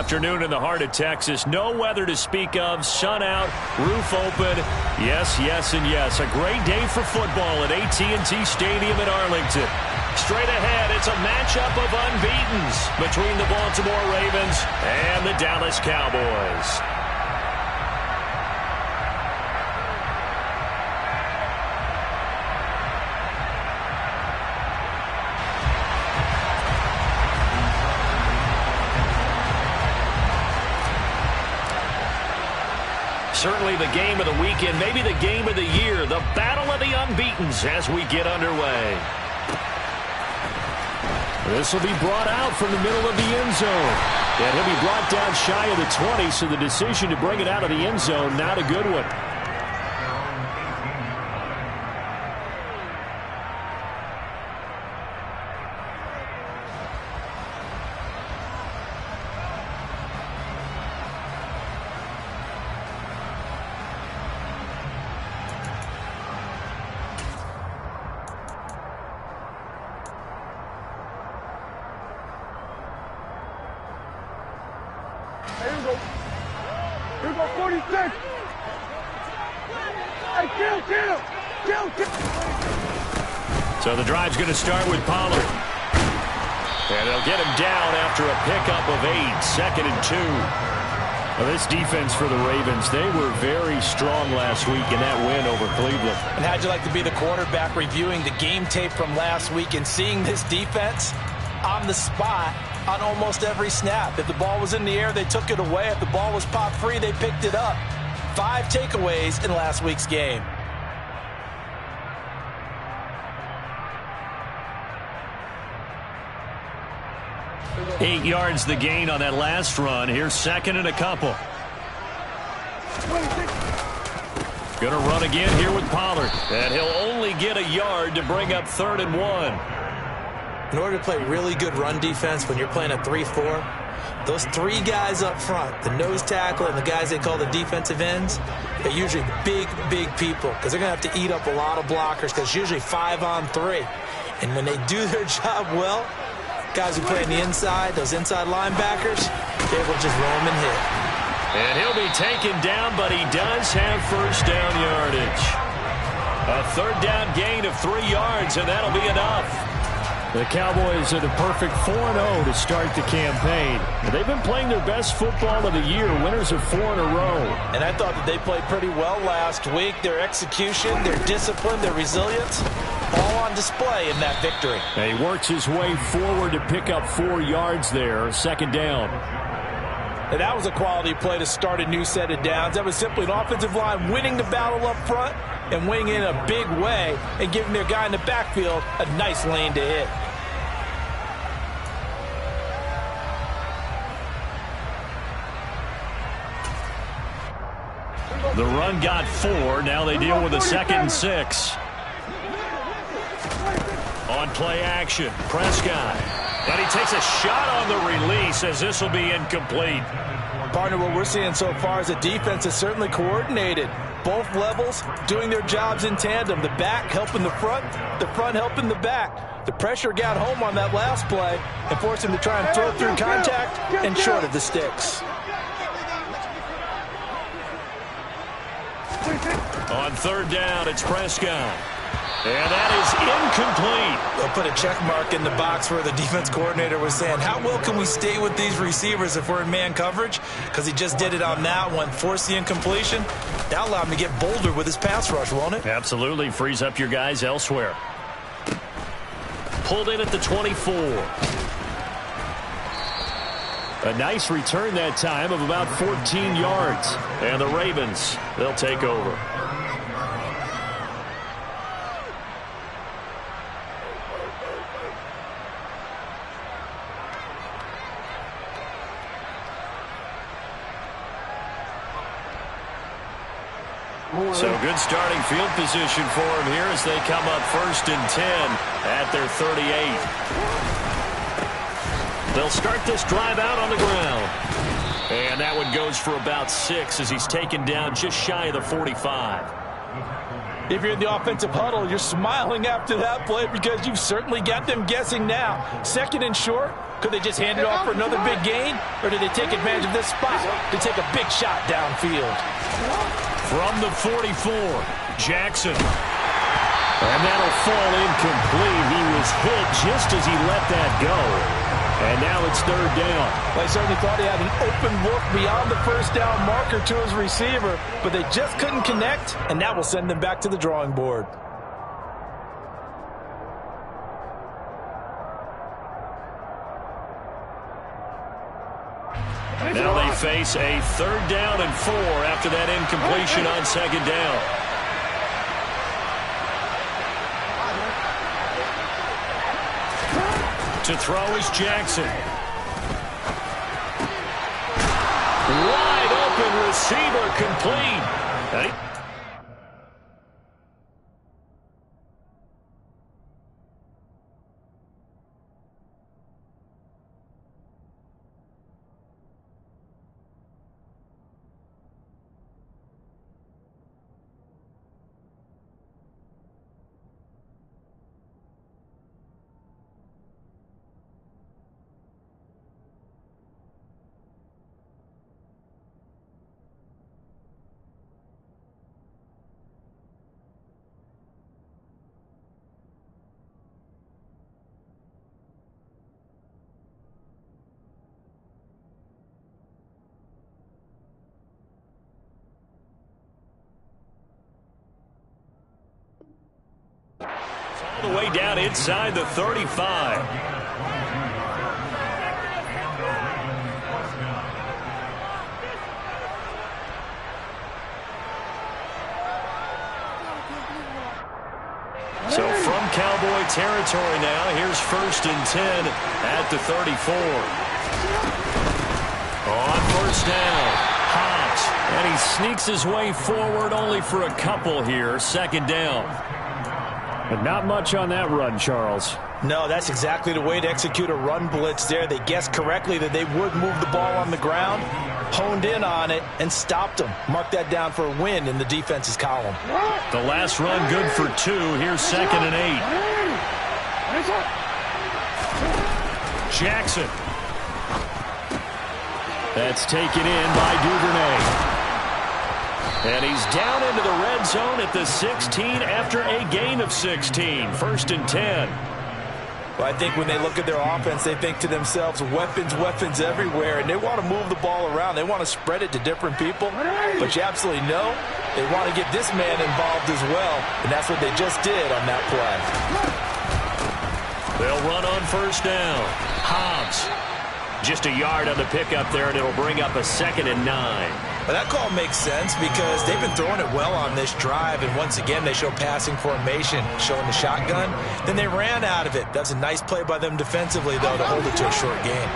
afternoon in the heart of Texas. No weather to speak of. Sun out, roof open. Yes, yes, and yes. A great day for football at AT&T Stadium in Arlington. Straight ahead, it's a matchup of unbeatens between the Baltimore Ravens and the Dallas Cowboys. Certainly the game of the weekend, maybe the game of the year, the battle of the unbeatens as we get underway. This will be brought out from the middle of the end zone. And he'll be brought down shy of the 20, so the decision to bring it out of the end zone, not a good one. Here go 46. Hey, kill. So the drive's going to start with Pollard. And they'll get him down after a pickup of 8, 2nd and 2. Well, this defense for the Ravens, they were very strong last week in that win over Cleveland. And how'd you like to be the quarterback reviewing the game tape from last week and seeing this defense on the spot on almost every snap? If the ball was in the air, they took it away. If the ball was popped free, they picked it up. 5 takeaways in last week's game. Eight yards the gain on that last run. Here's 2nd and a couple. Going to run again here with Pollard. And he'll only get a yard to bring up 3rd and 1. In order to play really good run defense when you're playing a 3-4, those 3 guys up front, the nose tackle and the guys they call the defensive ends, they're usually big people because they're going to have to eat up a lot of blockers because it's usually 5 on 3. And when they do their job well, guys who play on the inside, those inside linebackers, they will just roam and hit. And he'll be taken down, but he does have first down yardage. A 3rd down gain of 3 yards, and that'll be enough. The Cowboys are the perfect 4-0 to start the campaign. They've been playing their best football of the year, winners of 4 in a row. And I thought that they played pretty well last week. Their execution, their discipline, their resilience, all on display in that victory. And he works his way forward to pick up 4 yards there, 2nd down. And that was a quality play to start a new set of downs. That was simply an offensive line winning the battle up front and winning in a big way and giving their guy in the backfield a nice lane to hit. The run got 4. Now they deal with a 2nd and 6. On play action, Prescott. And he takes a shot on the release as this will be incomplete. Partner, what we're seeing so far is the defense is certainly coordinated. Both levels doing their jobs in tandem. The back helping the front helping the back. The pressure got home on that last play and forced him to try and throw through contact and short of the sticks. On 3rd down, it's Prescott. And that is incomplete. They'll put a check mark in the box where the defense coordinator was saying, how well can we stay with these receivers if we're in man coverage? Because he just did it on that one, forced the incompletion. That allowed him to get bolder with his pass rush, won't it? Absolutely. Frees up your guys elsewhere. Pulled in at the 24. A nice return that time of about 14 yards. And the Ravens, they'll take over. So good starting field position for him here as they come up 1st and 10 at their 38. They'll start this drive out on the ground. And that one goes for about 6 as he's taken down just shy of the 45. If you're in the offensive huddle, you're smiling after that play because you've certainly got them guessing now. 2nd and short, could they just hand it off for another big gain? Or do they take advantage of this spot to take a big shot downfield? From the 44, Jackson. And that'll fall incomplete. He was hit just as he let that go. And now it's 3rd down. Well, I certainly thought he had an open look beyond the 1st down marker to his receiver, but they just couldn't connect, and that will send them back to the drawing board. Now they face a 3rd down and 4 after that incompletion on 2nd down. To throw is Jackson. Wide open receiver complete. All the way down inside the 35. So from Cowboy territory now, here's 1st and 10 at the 34. On 1st down, Hobbs. And he sneaks his way forward only for a couple here. 2nd down. But not much on that run, Charles. No, that's exactly the way to execute a run blitz there. They guessed correctly that they would move the ball on the ground, honed in on it, and stopped them. Mark that down for a win in the defense's column. The last run good for 2. Here's 2nd and 8. Jackson. That's taken in by Duvernay. And he's down into the red zone at the 16 after a gain of 16. 1st and 10. Well, I think when they look at their offense, they think to themselves, weapons, weapons everywhere, and they want to move the ball around. They want to spread it to different people, but you absolutely know they want to get this man involved as well, and that's what they just did on that play. They'll run on 1st down. Hobbs. Just a yard on the pickup there, and it'll bring up a 2nd and 9. Well, that call makes sense because they've been throwing it well on this drive, and once again they show passing formation, showing the shotgun. Then they ran out of it. That's a nice play by them defensively, though, to hold it to a short gain.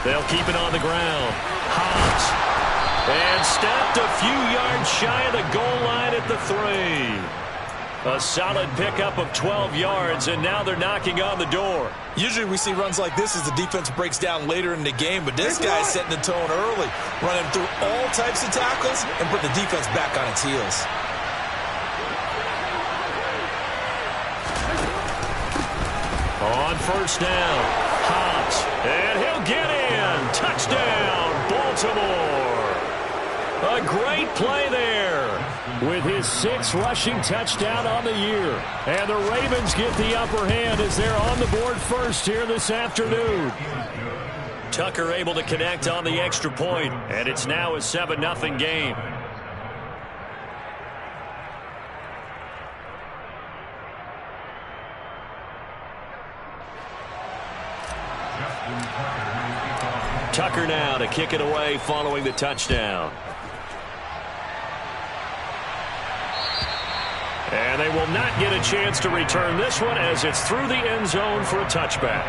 They'll keep it on the ground. Hobbs. And stopped a few yards shy of the goal line at the 3. A solid pickup of 12 yards, and now they're knocking on the door. Usually we see runs like this as the defense breaks down later in the game, but this guy's setting the tone early, running through all types of tackles and put the defense back on its heels. On 1st down, Hobbs, and he'll get in. Touchdown, Baltimore. A great play there. With his 6th rushing touchdown on the year. And the Ravens get the upper hand as they're on the board first here this afternoon. Tucker able to connect on the extra point, and it's now a 7-0 game. Tucker now to kick it away following the touchdown. And they will not get a chance to return this one as it's through the end zone for a touchback.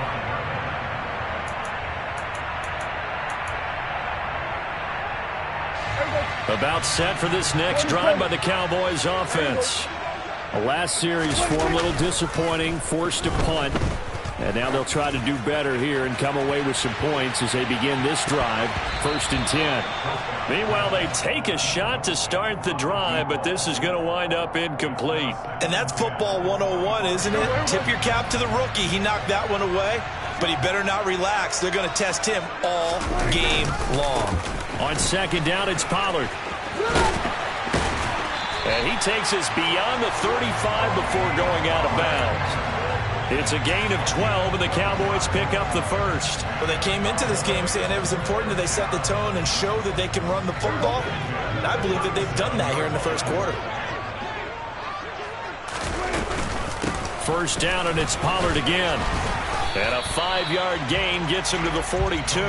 About set for this next drive by the Cowboys offense. The last series form a little disappointing, forced to punt. And now they'll try to do better here and come away with some points as they begin this drive. 1st and 10. Meanwhile, they take a shot to start the drive, but this is going to wind up incomplete. And that's football 101, isn't it? Tip your cap to the rookie. He knocked that one away, but he better not relax. They're going to test him all game long. On 2nd down, it's Pollard. And he takes us beyond the 35 before going out of bounds. It's a gain of 12, and the Cowboys pick up the first. Well, they came into this game saying it was important that they set the tone and show that they can run the football. And I believe that they've done that here in the first quarter. 1st down, and it's Pollard again. And a 5-yard gain gets him to the 42.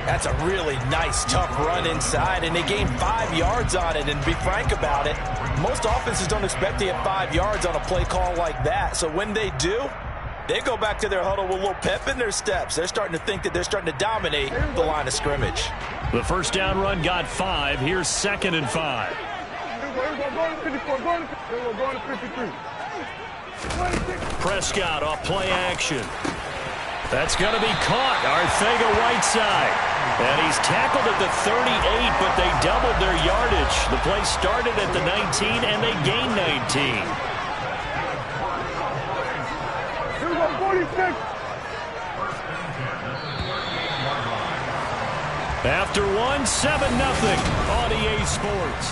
That's a really nice, tough run inside, and they gained 5 yards on it. And to be frank about it, most offenses don't expect to get 5 yards on a play call like that. So when they do, they go back to their huddle with a little pep in their steps. They're starting to think that they're starting to dominate the line of scrimmage. The 1st down run got 5. Here's 2nd and 5. Prescott off play action. That's going to be caught. Arcega-Whiteside. And he's tackled at the 38, but they doubled their yardage. The play started at the 19, and they gained 19. Here we go, 46. After 1, 7-0 on EA Sports.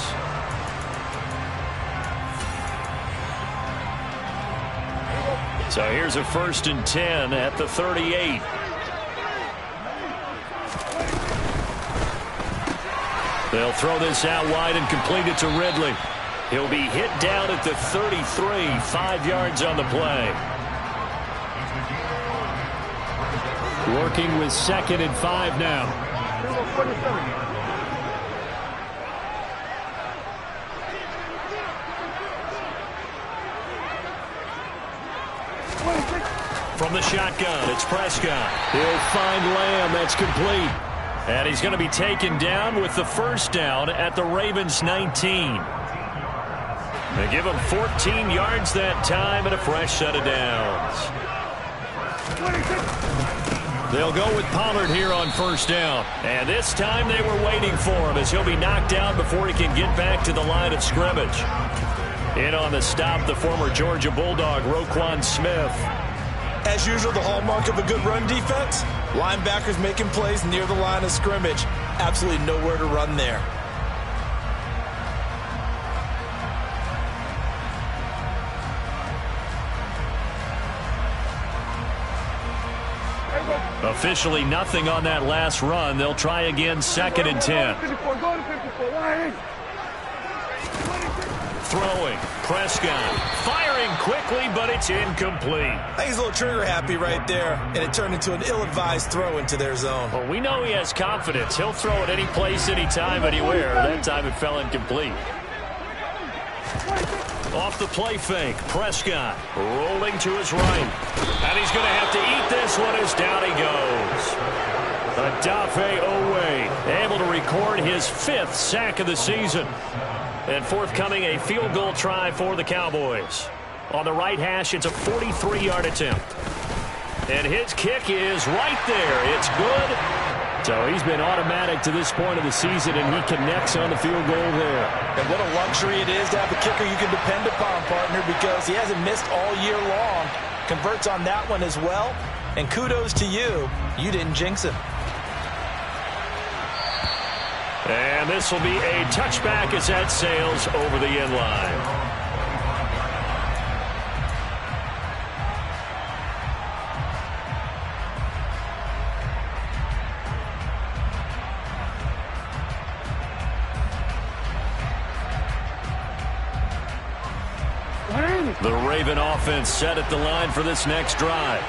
So here's a 1st and 10 at the 38. They'll throw this out wide and complete it to Ridley. He'll be hit down at the 33, 5 yards on the play. Working with 2nd and 5 now. Here we go, 47. From the shotgun, it's Prescott. He'll find Lamb. That's complete. And he's going to be taken down with the 1st down at the Ravens' 19. They give him 14 yards that time and a fresh set of downs. They'll go with Pollard here on 1st down. And this time they were waiting for him as he'll be knocked down before he can get back to the line of scrimmage. In on the stop, the former Georgia Bulldog, Roquan Smith. As usual, the hallmark of a good run defense, linebackers making plays near the line of scrimmage. Absolutely nowhere to run there. Officially nothing on that last run. They'll try again, 2nd and 10. Throwing, Prescott, firing quickly, but it's incomplete. I think he's a little trigger happy right there, and it turned into an ill-advised throw into their zone. Well, we know he has confidence. He'll throw it any place, anytime, anywhere. That time it fell incomplete. Off the play fake, Prescott rolling to his right. And he's going to have to eat this one as down he goes. Odafe Oweh able to record his 5th sack of the season. And forthcoming, a field goal try for the Cowboys. On the right hash, it's a 43-yard attempt. And his kick is right there. It's good. So he's been automatic to this point of the season, and he connects on the field goal there. And what a luxury it is to have a kicker you can depend upon, partner, because he hasn't missed all year long. Converts on that one as well. And kudos to you. You didn't jinx him. And this will be a touchback as that sails over the end line. The Raven offense set at the line for this next drive.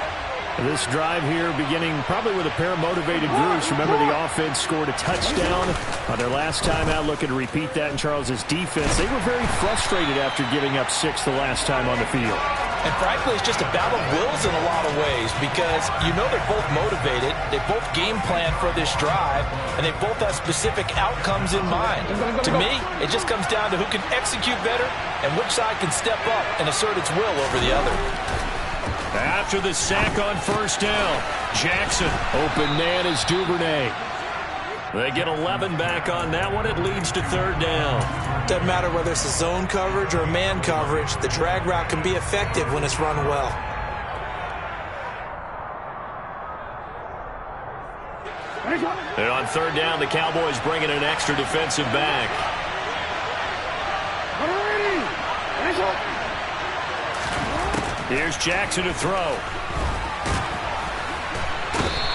This drive here beginning probably with a pair of motivated groups. Remember, the offense scored a touchdown on their last time out. Looking to repeat that in Charles's defense. They were very frustrated after giving up 6 the last time on the field. And frankly, it's just a battle of wills in a lot of ways because you know they're both motivated. They both game plan for this drive, and they both have specific outcomes in mind. To me, it just comes down to who can execute better and which side can step up and assert its will over the other. After the sack on first down, Jackson. Open man is Duvernay. They get 11 back on that one. It leads to third down. Doesn't matter whether it's a zone coverage or man coverage. The drag route can be effective when it's run well. And on third down, the Cowboys bring in an extra defensive back. Here's Jackson to throw.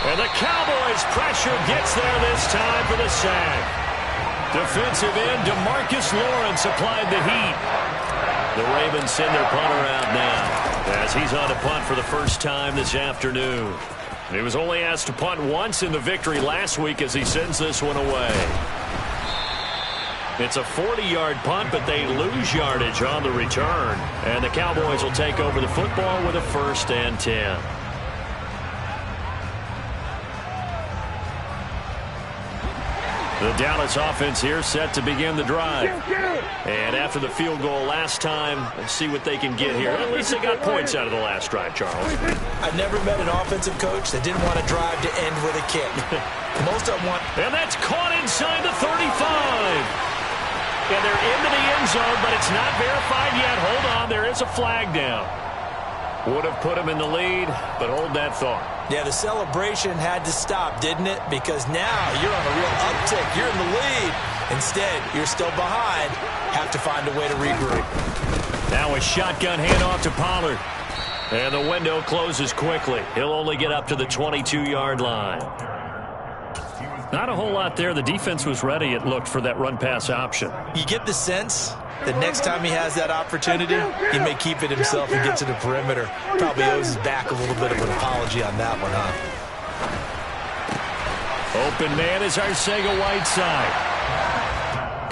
And the Cowboys pressure gets there this time for the sack. Defensive end DeMarcus Lawrence applied the heat. The Ravens send their punter out now as he's on to punt for the first time this afternoon. He was only asked to punt once in the victory last week as he sends this one away. It's a 40-yard punt, but they lose yardage on the return. And the Cowboys will take over the football with a 1st and 10. The Dallas offense here set to begin the drive. And after the field goal last time, let's see what they can get here. At least they got points out of the last drive, Charles. I've never met an offensive coach that didn't want to drive to end with a kick. Most of them want... And that's caught inside the 35. And they're into the end zone, but it's not verified yet. Hold on, there is a flag down. Would have put him in the lead, but hold that thought. Yeah, the celebration had to stop, didn't it? Because now you're on a real uptick. You're in the lead. Instead, you're still behind. Have to find a way to regroup. Now a shotgun handoff to Pollard. And the window closes quickly. He'll only get up to the 22-yard line. Not a whole lot there. The defense was ready, it looked, for that run-pass option. You get the sense that next time he has that opportunity, he may keep it himself and get to the perimeter. Probably owes his back a little bit of an apology on that one, huh? Open man is Arcega-Whiteside.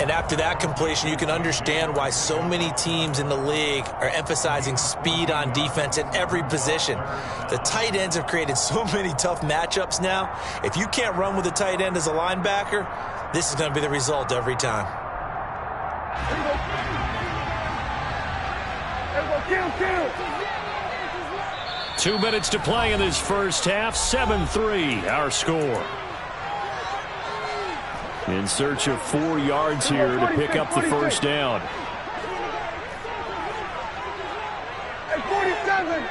And after that completion, you can understand why so many teams in the league are emphasizing speed on defense at every position. The tight ends have created so many tough matchups now. If you can't run with a tight end as a linebacker, this is going to be the result every time. 2 minutes to play in this first half. 7-3, our score. In search of 4 yards here to pick up the first down. 47.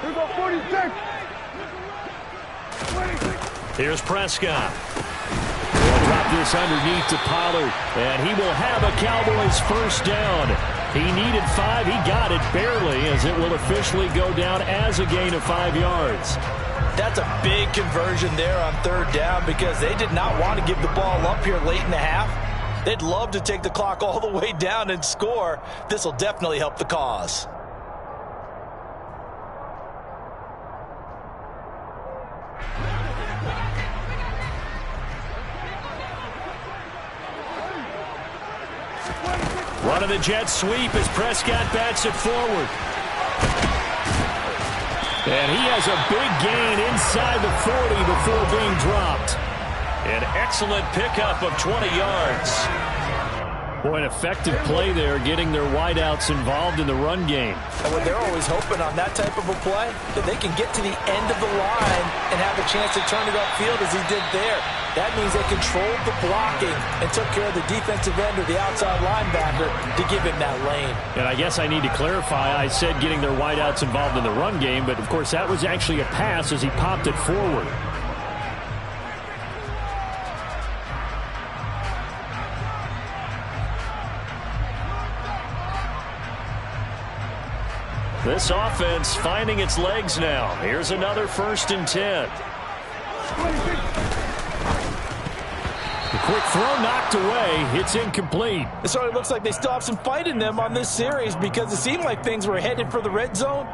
Here go 46. 26. Here's Prescott. They'll drop this underneath to Pollard, and he will have a Cowboys first down. He needed 5. He got it barely, as it will officially go down as a gain of 5 yards. That's a big conversion there on third down because they did not want to give the ball up here late in the half. They'd love to take the clock all the way down and score. This will definitely help the cause. Running the jet sweep as Prescott bats it forward. And he has a big gain inside the 40 before being dropped. An excellent pickup of 20 yards. Boy, an effective play there, getting their wideouts involved in the run game. And when they're always hoping on that type of a play, that they can get to the end of the line and have a chance to turn it upfield as he did there. That means they controlled the blocking and took care of the defensive end or the outside linebacker to give him that lane. And I guess I need to clarify, I said getting their wideouts involved in the run game, but of course that was actually a pass as he popped it forward. This offense finding its legs now. Here's another 1st and 10. The quick throw knocked away. It's incomplete. It sort of looks like they still have some fight in them on this series because it seemed like things were headed for the red zone.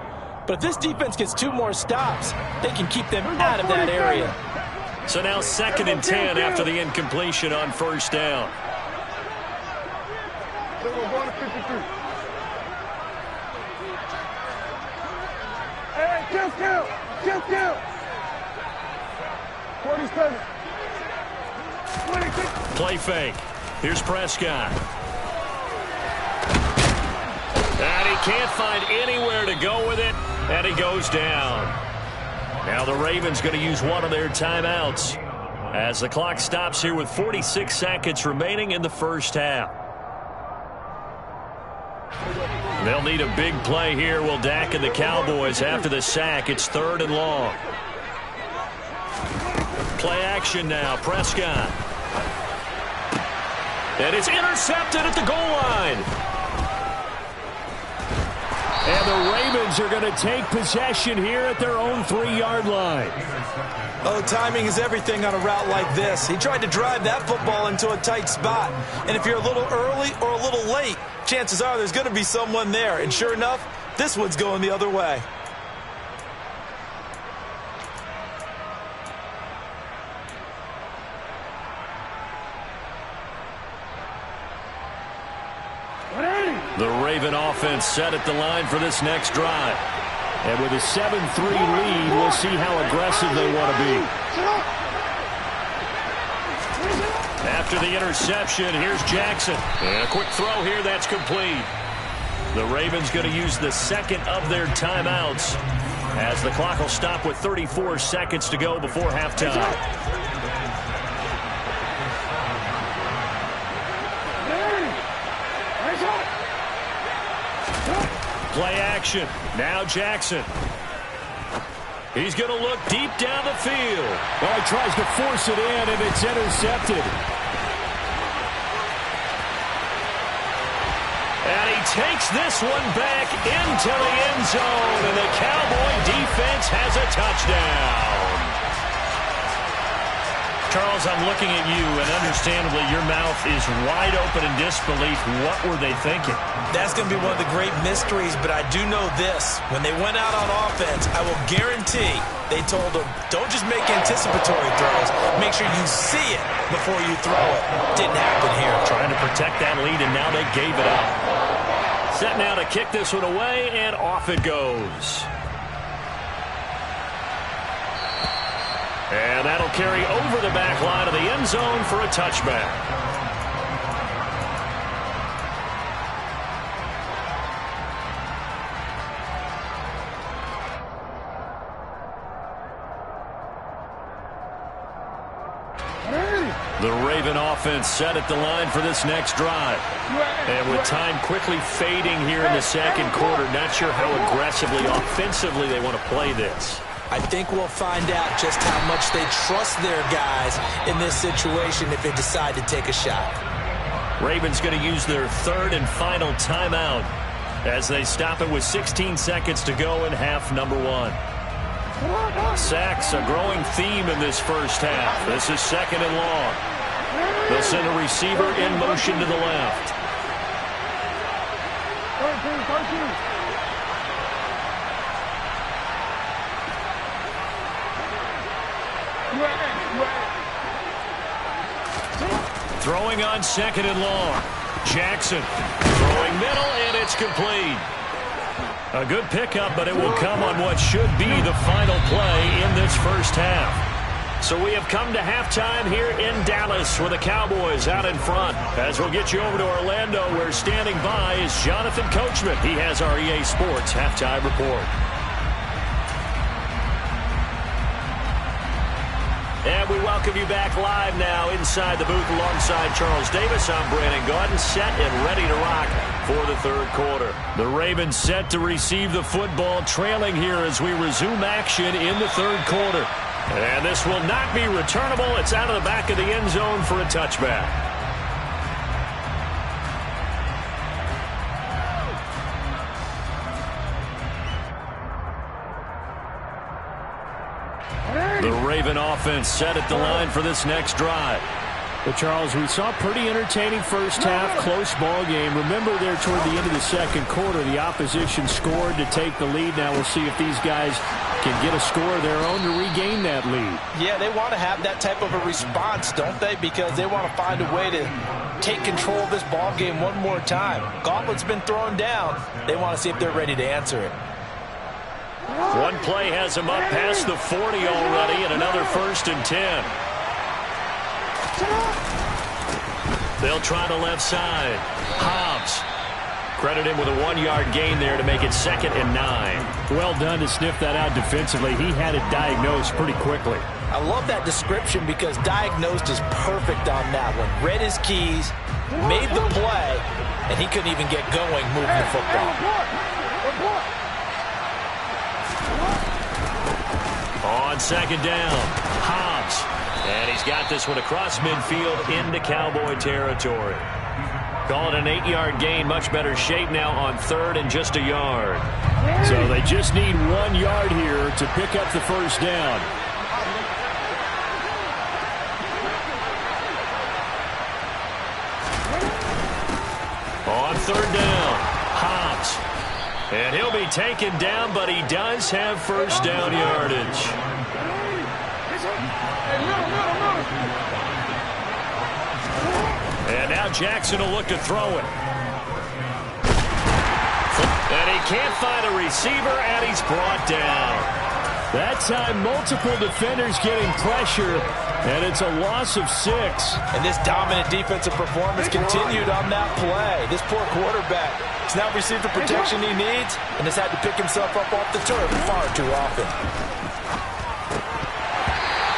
But if this defense gets 2 more stops, they can keep them out of that area. So now 2nd and 10 after the incompletion on first down. Just count. 47. 26. Play fake. Here's Prescott. he can't find anywhere to go with it, and he goes down. Now the Ravens going to use one of their timeouts as the clock stops here with 46 seconds remaining in the first half. They'll need a big play here, will Dak and the Cowboys. After the sack, it's 3rd and long. Play action now, Prescott. And it's intercepted at the goal line. And the Ravens are going to take possession here at their own 3-yard line. Oh, timing is everything on a route like this. He tried to drive that football into a tight spot. And if you're a little early or a little late, chances are there's going to be someone there. And sure enough, this one's going the other way. The Raven offense set at the line for this next drive. And with a 7-3 lead, we'll see how aggressive they want to be. After the interception, here's Jackson. And a quick throw here, that's complete. The Ravens going to use the second of their timeouts as the clock will stop with 34 seconds to go before halftime. Play action. Now Jackson. He's going to look deep down the field. Well, he tries to force it in, and it's intercepted. And he takes this one back into the end zone, and the Cowboy defense has a touchdown. Charles, I'm looking at you, and understandably, your mouth is wide open in disbelief. What were they thinking? That's going to be one of the great mysteries, but I do know this. When they went out on offense, I will guarantee they told them, don't just make anticipatory throws. Make sure you see it before you throw it. Didn't happen here. Trying to protect that lead, and now they gave it up. Set now to kick this one away, and off it goes. And that'll carry over the back line of the end zone for a touchback. The Raven offense set at the line for this next drive. And with time quickly fading here in the second quarter, not sure how aggressively, offensively they want to play this. I think we'll find out just how much they trust their guys in this situation if they decide to take a shot. Ravens going to use their third and final timeout as they stop it with 16 seconds to go in half number one. Sacks, a growing theme in this first half. This is 2nd and long. They'll send a receiver in motion to the left. Throwing on 2nd and long. Jackson throwing middle, and it's complete. A good pickup, but it will come on what should be the final play in this first half. So we have come to halftime here in Dallas with the Cowboys out in front. As we'll get you over to Orlando, where standing by is Jonathan Coachman. He has our EA Sports halftime report. And we welcome you back live now inside the booth alongside Charles Davis. I'm Brandon Gaudin, set and ready to rock for the third quarter. The Ravens set to receive the football, trailing here as we resume action in the third quarter. And this will not be returnable. It's out of the back of the end zone for a touchback. The Raven offense set at the line for this next drive. But, Charles, we saw a pretty entertaining first half, close ball game. Remember there toward the end of the second quarter, the opposition scored to take the lead. Now we'll see if these guys can get a score of their own to regain that lead. Yeah, they want to have that type of a response, don't they? Because they want to find a way to take control of this ball game one more time. Gauntlet's been thrown down. They want to see if they're ready to answer it. One play has them up past the 40 already, and another 1st and 10. They'll try the left side. Hobbs. Credit him with a 1-yard gain there to make it 2nd and 9. Well done to sniff that out defensively. He had it diagnosed pretty quickly. I love that description because diagnosed is perfect on that one. Read his keys, made the play, and he couldn't even get going moving the football. On 2nd down, Hobbs. And he's got this one across midfield into Cowboy territory. Call it an 8-yard gain. Much better shape now on 3rd and just a yard. So they just need 1 yard here to pick up the first down. On 3rd down, Hobbs. And he'll be taken down, but he does have first down yardage. And now Jackson will look to throw it. And he can't find a receiver, and he's brought down. That time, multiple defenders getting pressure, and it's a loss of 6. And this dominant defensive performance continued on that play. This poor quarterback has not received the protection he needs and has had to pick himself up off the turf far too often.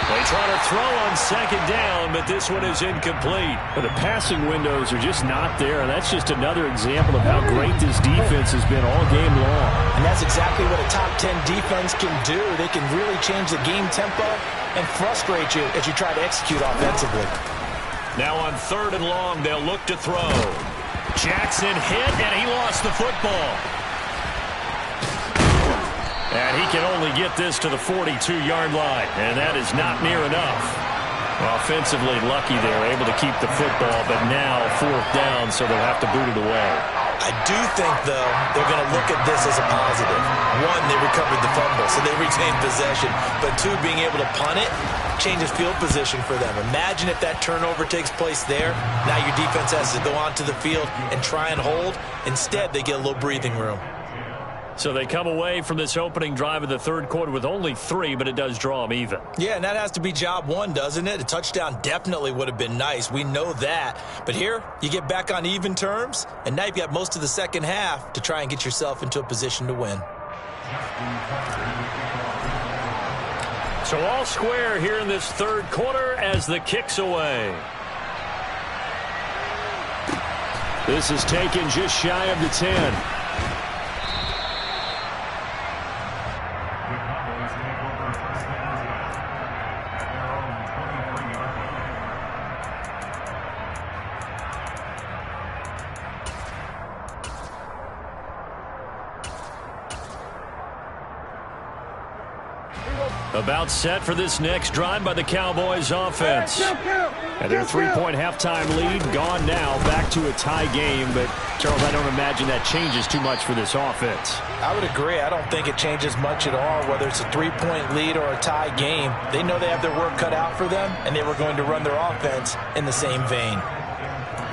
They try to throw on 2nd down, but this one is incomplete. But the passing windows are just not there. That's just another example of how great this defense has been all game long. And that's exactly what a top 10 defense can do. They can really change the game tempo and frustrate you as you try to execute offensively. Now on 3rd and long, they'll look to throw. Jackson hit, and he lost the football. And he can only get this to the 42-yard line, and that is not near enough. Offensively lucky they're able to keep the football, but now 4th down, so they'll have to boot it away. I do think, though, they're going to look at this as a positive. 1, they recovered the fumble, so they retained possession. But 2, being able to punt it changes field position for them. Imagine if that turnover takes place there. Now your defense has to go onto the field and try and hold. Instead, they get a little breathing room. So they come away from this opening drive of the 3rd quarter with only 3, but it does draw them even. Yeah, and that has to be job 1, doesn't it? A touchdown definitely would have been nice. We know that. But here, you get back on even terms, and now you've got most of the second half to try and get yourself into a position to win. So all square here in this 3rd quarter as the kick's away. This is taken just shy of the 10. About set for this next drive by the Cowboys offense. And their 3-point halftime lead gone now, back to a tie game. But, Charles, I don't imagine that changes too much for this offense. I would agree. I don't think it changes much at all, whether it's a 3-point lead or a tie game. They know they have their work cut out for them, and they were going to run their offense in the same vein.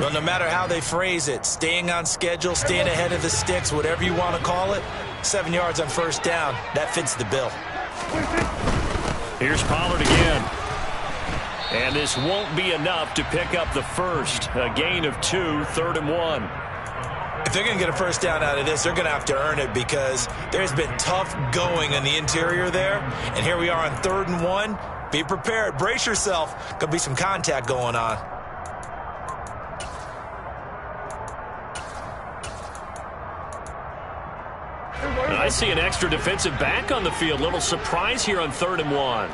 Well, no matter how they phrase it, staying on schedule, staying ahead of the sticks, whatever you want to call it, 7 yards on 1st down, that fits the bill. Here's Pollard again. And this won't be enough to pick up the first. A gain of 2, 3rd and 1. If they're going to get a first down out of this, they're going to have to earn it because there's been tough going in the interior there. And here we are on 3rd and 1. Be prepared. Brace yourself. Going to be some contact going on. I see an extra defensive back on the field. Little surprise here on 3rd and 1.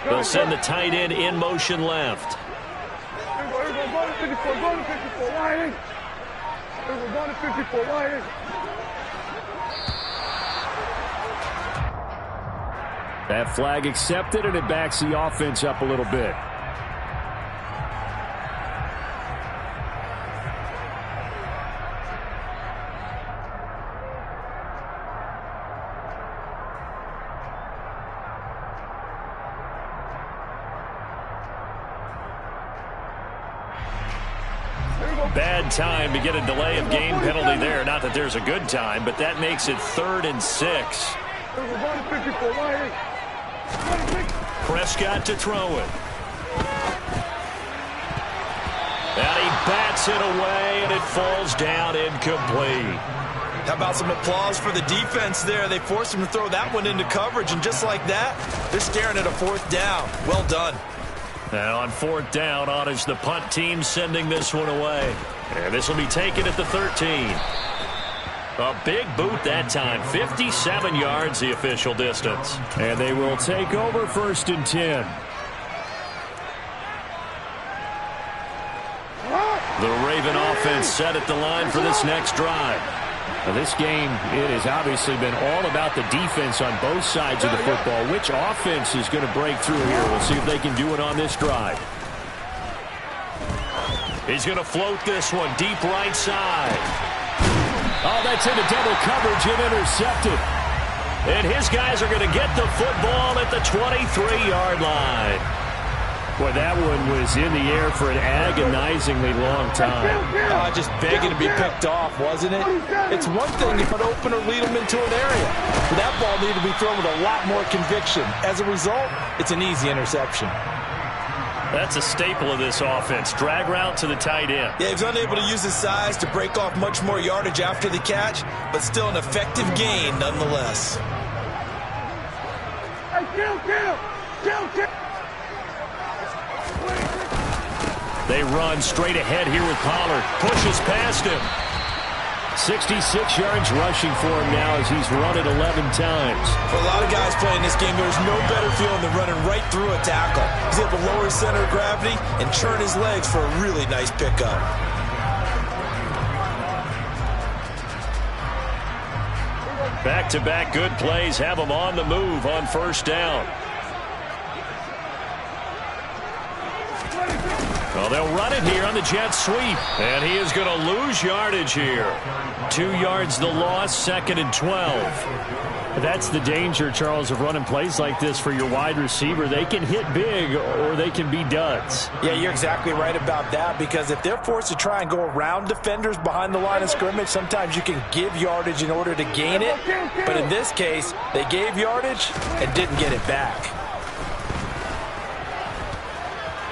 They'll send the tight end in motion left. That flag accepted, and it backs the offense up a little bit. Bad time to get a delay of game penalty there. Not that there's a good time, but that makes it 3rd and 6. Prescott to throw it. And he bats it away, and it falls down incomplete. How about some applause for the defense there? They forced him to throw that one into coverage, and just like that, they're staring at a fourth down. Well done. And on fourth down, on is the punt team sending this one away. And this will be taken at the 13. A big boot that time. 57 yards the official distance. And they will take over 1st and 10. The Raven offense set at the line for this next drive. Now this game, it has obviously been all about the defense on both sides of the football. Which offense is going to break through here? We'll see if they can do it on this drive. He's going to float this one deep right side. Oh, that's into double coverage and intercepted. And his guys are going to get the football at the 23-yard line. Boy, that one was in the air for an agonizingly long time. Just begging to be picked off, wasn't it? It's one thing if it open or lead them into an area. But that ball needed to be thrown with a lot more conviction. As a result, it's an easy interception. That's a staple of this offense. Drag route to the tight end. Yeah, he was unable to use his size to break off much more yardage after the catch, but still an effective gain nonetheless. Hey, kill! They run straight ahead here with Pollard. Pushes past him. 66 yards rushing for him now as he's run it 11 times. For a lot of guys playing this game, there's no better feeling than running right through a tackle. He's able to lower his center of gravity and churn his legs for a really nice pickup. Back-to-back good plays have him on the move on 1st down. Well, they'll run it here on the jet sweep. And he is going to lose yardage here. 2 yards the loss, 2nd and 12. That's the danger, Charles, of running plays like this for your wide receiver. They can hit big or they can be duds. Yeah, you're exactly right about that, because if they're forced to try and go around defenders behind the line of scrimmage, sometimes you can give yardage in order to gain it. But in this case, they gave yardage and didn't get it back.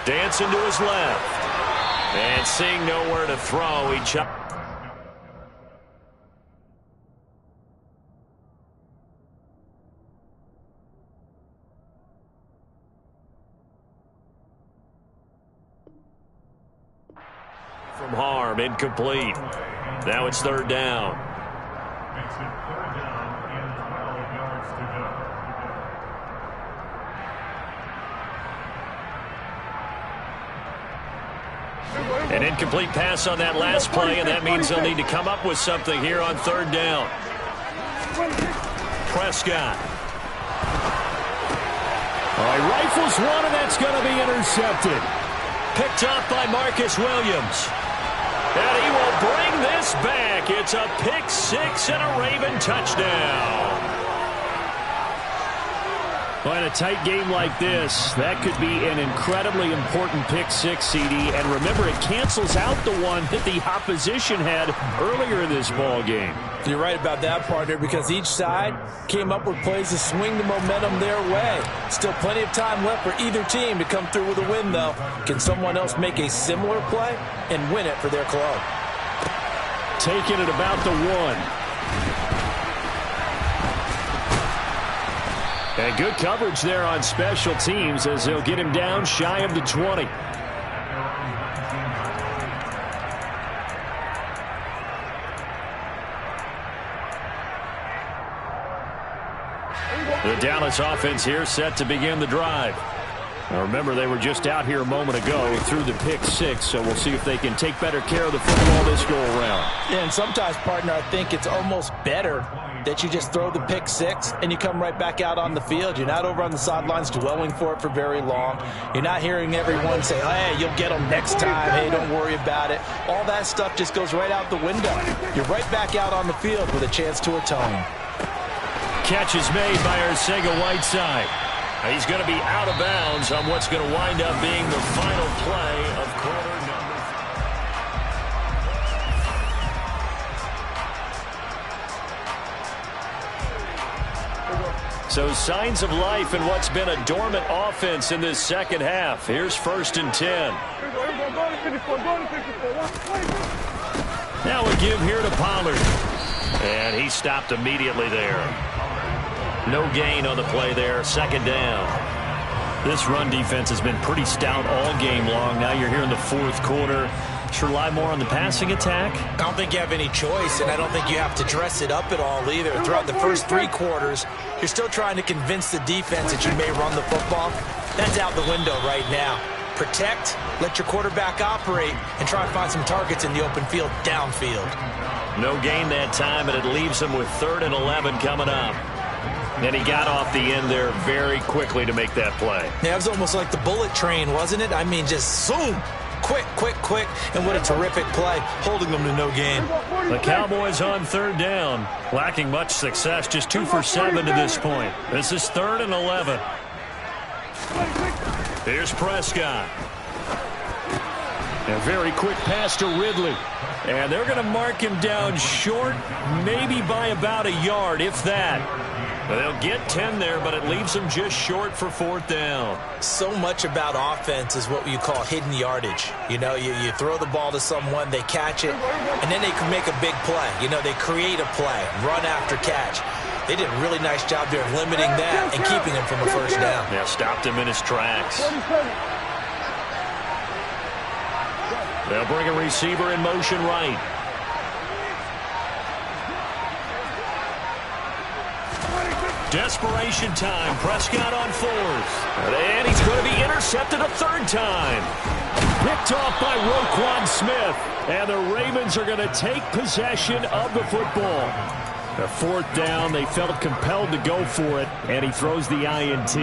Dancing to his left. And seeing nowhere to throw, he chopped. From harm, incomplete. Now it's 3rd down. Makes it 3rd down and 12 yards to go. An incomplete pass on that last play, and that means they'll need to come up with something here on 3rd down. Prescott. All right, rifles one, and that's going to be intercepted. Picked up by Marcus Williams. And he will bring this back. It's a pick 6 and a Raven touchdown. Well, in a tight game like this, that could be an incredibly important pick 6, CD. And remember, it cancels out the one that the opposition had earlier in this ball game. You're right about that, partner, because each side came up with plays to swing the momentum their way. Still plenty of time left for either team to come through with a win, though. Can someone else make a similar play and win it for their club? Taking it about the 1. And good coverage there on special teams as they'll get him down shy of the 20. The Dallas offense here set to begin the drive. Now remember, they were just out here a moment ago through the pick 6, so we'll see if they can take better care of the football this go-around. Yeah, and sometimes, partner, I think it's almost better that you just throw the pick 6 and you come right back out on the field. You're not over on the sidelines dwelling for it for very long. You're not hearing everyone say, hey, you'll get them next time. Hey, don't worry about it. All that stuff just goes right out the window. You're right back out on the field with a chance to atone. Catch is made by Arcega-Whiteside. He's going to be out of bounds on what's going to wind up being the final play of quarter number 5. So signs of life in what's been a dormant offense in this second half. Here's 1st and 10. Now a give here to Pollard. And he stopped immediately there. No gain on the play there. 2nd down. This run defense has been pretty stout all game long. Now you're here in the 4th quarter. Should rely more on the passing attack? I don't think you have any choice, and I don't think you have to dress it up at all either. Throughout the first 3 quarters, you're still trying to convince the defense that you may run the football. That's out the window right now. Protect, let your quarterback operate, and try to find some targets in the open field downfield. No gain that time, and it leaves him with 3rd and 11 coming up. And he got off the end there very quickly to make that play. Yeah, it was almost like the bullet train, wasn't it? I mean, just zoom. Quick, quick, quick. And what a terrific play, holding them to no gain. The Cowboys on 3rd down. Lacking much success, just 2 for 7 to this point. This is 3rd and 11. Here's Prescott. A very quick pass to Ridley. And they're going to mark him down short, maybe by about a yard, if that. They'll get 10 there, but it leaves them just short for 4th down. So much about offense is what you call hidden yardage. You know, you throw the ball to someone, they catch it, and then they can make a big play. You know, they create a play, run after catch. They did a really nice job there of limiting that and keeping him from a 1st down. Yeah, stopped him in his tracks. They'll bring a receiver in motion right. Desperation time. Prescott on 4th. And he's going to be intercepted a 3rd time. Picked off by Roquan Smith. And the Ravens are going to take possession of the football. The 4th down, they felt compelled to go for it, and he throws the INT.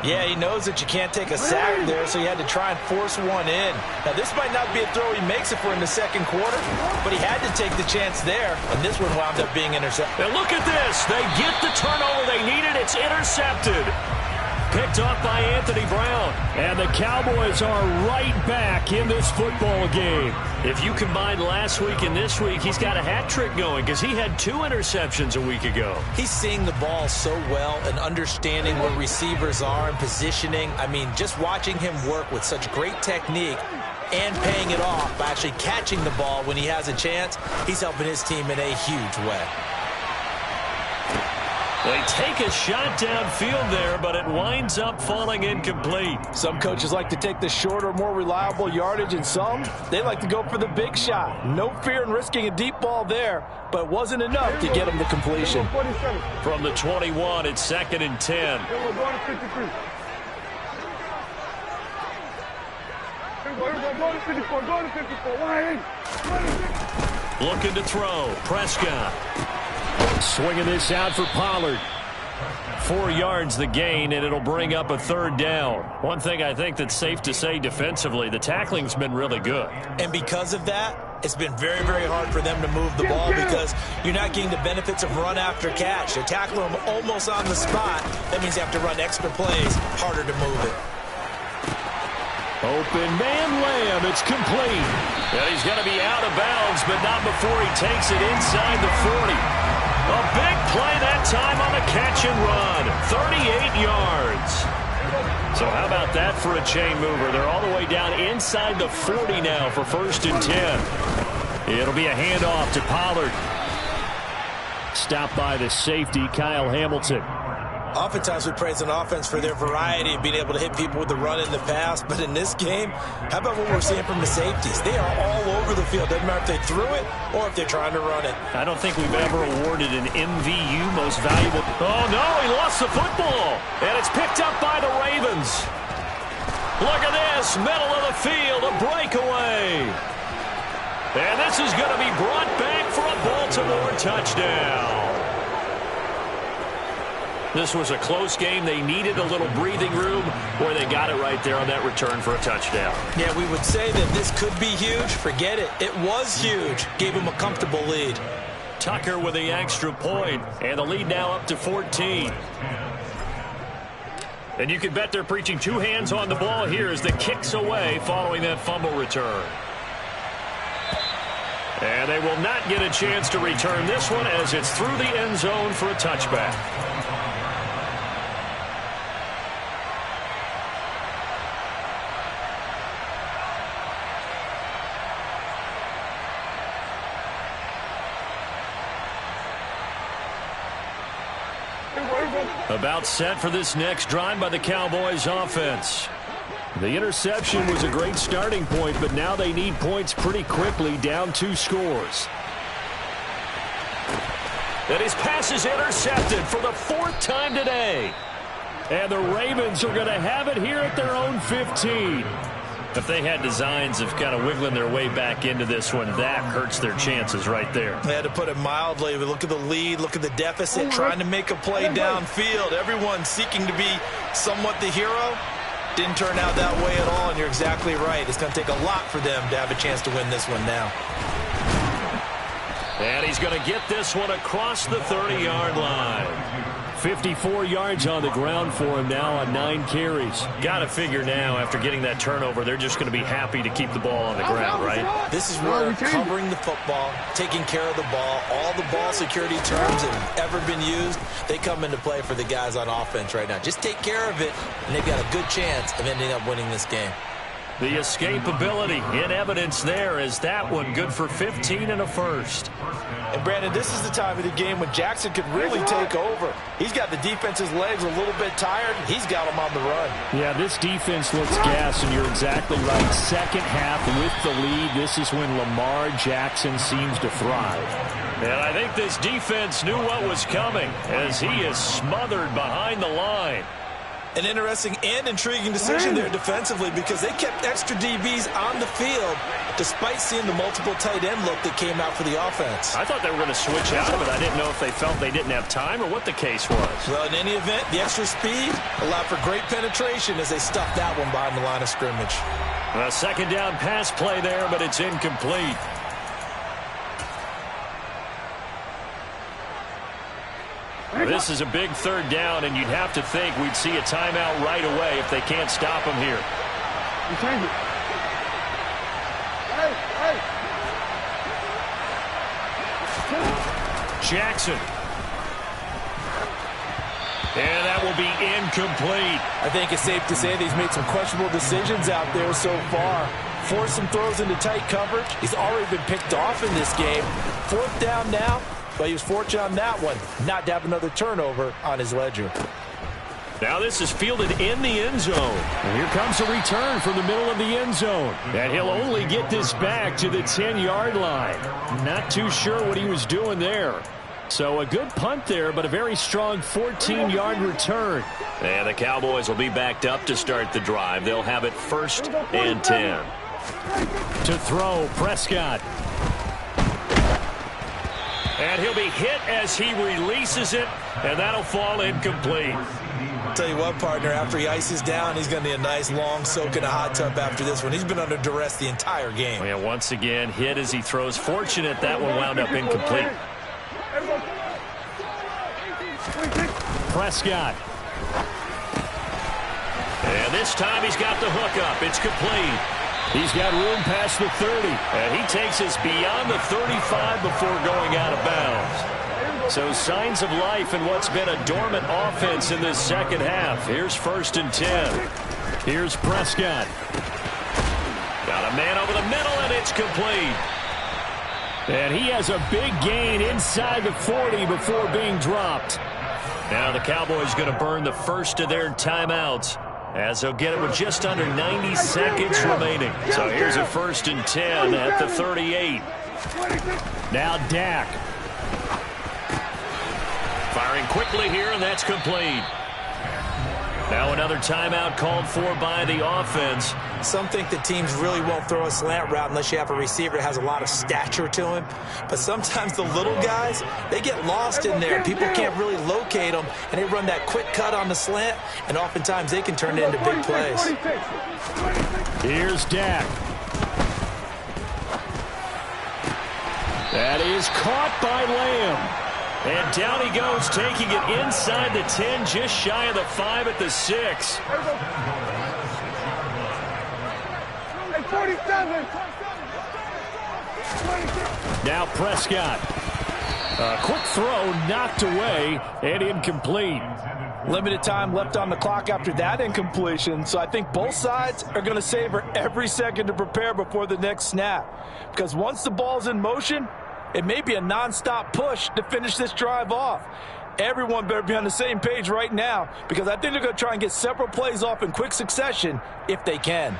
Yeah, he knows that you can't take a sack there, so he had to try and force one in. Now, this might not be a throw he makes it for in the 2nd quarter, but he had to take the chance there, and this one wound up being intercepted. And look at this. They get the turnover they needed. It's intercepted. Picked off by Anthony Brown. And the Cowboys are right back in this football game. If you combine last week and this week, he's got a hat trick going because he had 2 interceptions a week ago. He's seeing the ball so well and understanding where receivers are and positioning. I mean, just watching him work with such great technique and paying it off by actually catching the ball when he has a chance, he's helping his team in a huge way. They take a shot downfield there, but it winds up falling incomplete. Some coaches like to take the shorter, more reliable yardage, and some, they like to go for the big shot. No fear in risking a deep ball there, but it wasn't enough to get him the completion. From the 21, it's 2nd and 10. Looking to throw. Prescott. Swinging this out for Pollard. 4 yards the gain, and it'll bring up a 3rd down. One thing I think that's safe to say defensively, the tackling's been really good. And because of that, it's been very, very hard for them to move the ball because you're not getting the benefits of run after catch. They're tackling them almost on the spot. That means they have to run extra plays, harder to move it. Open man Lamb, it's complete. And he's going to be out of bounds, but not before he takes it inside the 40. A big play that time on the catch and run. 38 yards. So how about that for a chain mover? They're all the way down inside the 40 now for 1st and 10. It'll be a handoff to Pollard. Stopped by the safety, Kyle Hamilton. Oftentimes we praise an offense for their variety of being able to hit people with the run in the pass, but in this game, how about what we're seeing from the safeties? They are all over the field. Doesn't matter if they threw it or if they're trying to run it. I don't think we've ever awarded an MVU most valuable. Oh, no, he lost the football. And it's picked up by the Ravens. Look at this, middle of the field, a breakaway. And this is going to be brought back for a Baltimore touchdown. This was a close game. They needed a little breathing room, where they got it right there on that return for a touchdown. Yeah, we would say that this could be huge. Forget it. It was huge. Gave him a comfortable lead. Tucker with the extra point, and the lead now up to 14. And you can bet they're preaching 2 hands on the ball here as the kick's away following that fumble return. And they will not get a chance to return this one as it's through the end zone for a touchback. About set for this next drive by the Cowboys offense. The interception was a great starting point, but now they need points pretty quickly, down 2 scores. And his pass is intercepted for the 4th time today. And the Ravens are going to have it here at their own 15. If they had designs of kind of wiggling their way back into this one, that hurts their chances right there. They had to put it mildly. Look at the lead, look at the deficit, trying to make a play downfield. Everyone seeking to be somewhat the hero. Didn't turn out that way at all, and you're exactly right. It's going to take a lot for them to have a chance to win this one now. And he's going to get this one across the 30-yard line. 54 yards on the ground for him now on 9 carries. Got to figure now, after getting that turnover, they're just going to be happy to keep the ball on the ground, right? This is where covering the football, taking care of the ball, all the ball security terms that have ever been used, they come into play for the guys on offense right now. Just take care of it, and they've got a good chance of ending up winning this game. The escapability in evidence there is that one good for 15 and a first. And, Brandon, this is the time of the game when Jackson could really take over. He's got the defense's legs a little bit tired. He's got them on the run. Yeah, this defense looks gassed, and you're exactly right. Second half with the lead, this is when Lamar Jackson seems to thrive. And I think this defense knew what was coming as he is smothered behind the line. An interesting and intriguing decision there defensively because they kept extra DBs on the field despite seeing the multiple tight end look that came out for the offense. I thought they were going to switch out of it. I didn't know if they felt they didn't have time or what the case was. Well, in any event, the extra speed allowed for great penetration as they stuffed that one behind the line of scrimmage. A second down pass play there, but it's incomplete. This is a big 3rd down, and you'd have to think we'd see a timeout right away if they can't stop him here. Jackson. And that will be incomplete. I think it's safe to say that he's made some questionable decisions out there so far. Forced some throws into tight coverage. He's already been picked off in this game. 4th down now. But he was fortunate on that one, not to have another turnover on his ledger. Now this is fielded in the end zone. And here comes a return from the middle of the end zone. And he'll only get this back to the 10-yard line. Not too sure what he was doing there. So a good punt there, but a very strong 14-yard return. And the Cowboys will be backed up to start the drive. They'll have it 1st and 10. To throw, Prescott. And he'll be hit as he releases it, and that'll fall incomplete. Tell you what, partner, after he ices down, he's going to need a nice long soak in a hot tub after this one. He's been under duress the entire game. And once again, hit as he throws. Fortunate that one wound up incomplete. Prescott. And this time he's got the hook up. It's complete. He's got room past the 30. And he takes us beyond the 35 before going out of bounds. So signs of life in what's been a dormant offense in this second half. Here's 1st and 10. Here's Prescott. Got a man over the middle, and it's complete. And he has a big gain inside the 40 before being dropped. Now the Cowboys going to burn the first of their timeouts, as they'll get it with just under 90 seconds remaining. So here's a 1st and 10 at the 38. Now Dak. Firing quickly here, and that's complete. Now another timeout called for by the offense. Some think that teams really won't throw a slant route unless you have a receiver that has a lot of stature to him. But sometimes the little guys, they get lost in there. People can't really locate them, and they run that quick cut on the slant, and oftentimes they can turn it into big plays. Here's Dak. That is caught by Lamb. And down he goes, taking it inside the 10, just shy of the 5 at the 6. 47. Now Prescott. A quick throw knocked away and incomplete. Limited time left on the clock after that incompletion, so I think both sides are going to savor every second to prepare before the next snap. Because once the ball's in motion, it may be a nonstop push to finish this drive off. Everyone better be on the same page right now because I think they're going to try and get several plays off in quick succession if they can.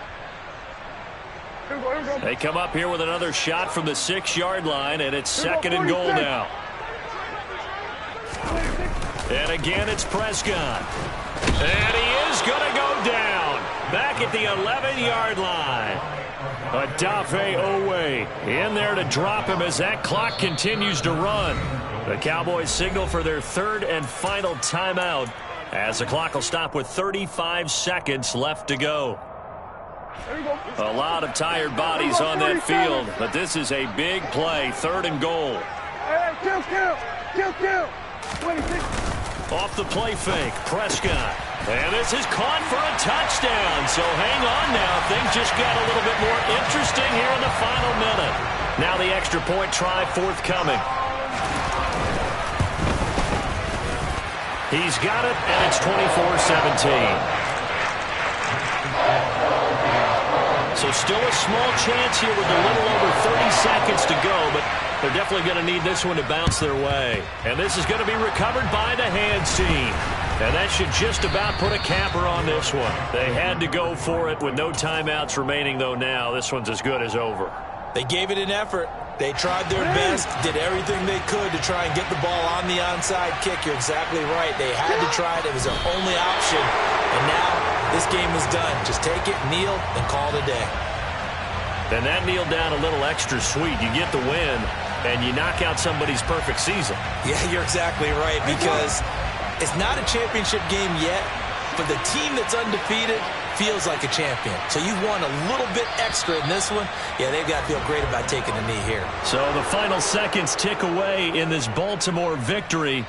They come up here with another shot from the 6-yard line, and it's 2nd and goal now. And again, it's Prescott. And he is going to go down. Back at the 11-yard line. Odafe Oweh in there to drop him as that clock continues to run. The Cowboys signal for their 3rd and final timeout as the clock will stop with 35 seconds left to go. A lot of tired bodies on that field, but this is a big play, 3rd and goal. Kill. 26. Off the play fake, Prescott. And this is caught for a touchdown. So hang on now. Things just got a little bit more interesting here in the final minute. Now the extra point try forthcoming. He's got it, and it's 24-17. So still a small chance here with a little over 30 seconds to go, but they're definitely going to need this one to bounce their way. And this is going to be recovered by the hands team. And that should just about put a capper on this one. They had to go for it with no timeouts remaining, though now this one's as good as over. They gave it an effort. They tried their best, did everything they could to try and get the ball on the onside kick. You're exactly right. They had to try it. It was their only option. And now this game is done. Just take it, kneel, and call it a day. And that kneel down a little extra sweet. You get the win, and you knock out somebody's perfect season. Yeah, you're exactly right, because it's not a championship game yet, but the team that's undefeated feels like a champion. So you won a little bit extra in this one. Yeah, they've got to feel great about taking a knee here. So the final seconds tick away in this Baltimore victory.